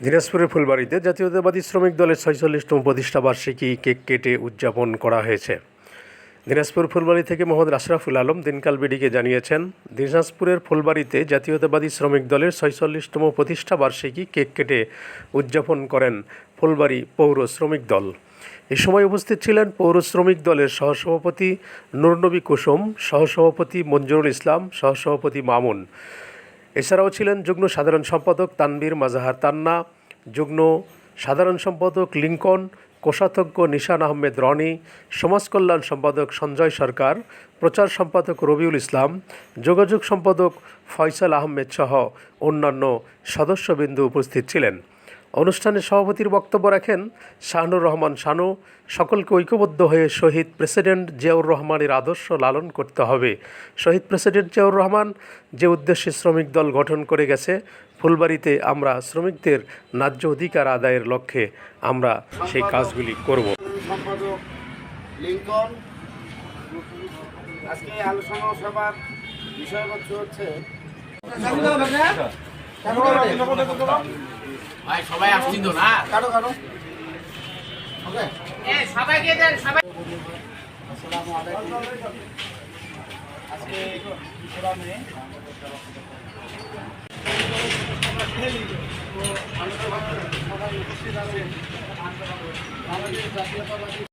দিনাজপুরের ফুলবাড়ীতে জাতীয়তাবাদী শ্রমিক দলের ৪৬তম প্রতিষ্ঠা বার্ষিকী কেক কেটে উদযাপন করা হয়েছে। দিনাজপুর ফুলবাড়ী থেকে মোহাম্মদ আশরাফুল আলম দিনকাল বিডিকে জানিয়েছেন, দিনাজপুরের ফুলবাড়ীতে জাতীয়তাবাদী শ্রমিক দলের ৪৬তম প্রতিষ্ঠা বার্ষিকী কেক কেটে উদযাপন করেন ফুলবাড়ী পৌর শ্রমিক দল। এ সময় উপস্থিত ছিলেন পৌর শ্রমিক দলের সহসভাপতি নুরনবী কুসুম, সহসভাপতি মঞ্জুরুল ইসলাম, সহসভাপতি মামুন। এছাড়াও ছিলেন যুগ্ম সাধারণ সম্পাদক তানভীর মাজাহার তান্না, যুগ্ম সাধারণ সম্পাদক লিঙ্কন, কোষাধ্যক্ষ নিশান আহমেদ রনি, সমাজ কল্যাণ সম্পাদক সঞ্জয় সরকার, প্রচার সম্পাদক রবিউল ইসলাম, যোগাযোগ সম্পাদক ফয়সাল আহমেদ সহ অন্যান্য সদস্যবৃন্দ উপস্থিত ছিলেন। অনুষ্ঠানে সভাপতির বক্তব্য রাখেন শাহনুর রহমান শানু। সকলকে ঐক্যবদ্ধ হয়ে শহীদ প্রেসিডেন্ট জিয়াউর রহমানের আদর্শ লালন করতে হবে। শহীদ প্রেসিডেন্ট জিয়াউর রহমান যে উদ্দেশ্যে শ্রমিক দল গঠন করে গেছে, ফুলবাড়ীতে আমরা শ্রমিকদের ন্যায্য অধিকার আদায়ের লক্ষ্যে আমরা সেই কাজগুলি করব। সম্পাদক লিঙ্কন, আজকে আলোচনা সভার বিষয়বস্তু হচ্ছে ভাই সবাই আসছি তো না কারো ওকে সবাইকে দেন সবাই। আসসালামু আলাইকুম। আজকে ফোরামে সবাই উপস্থিত আছেন। বাংলাদেশ জাতীয়তাবাদী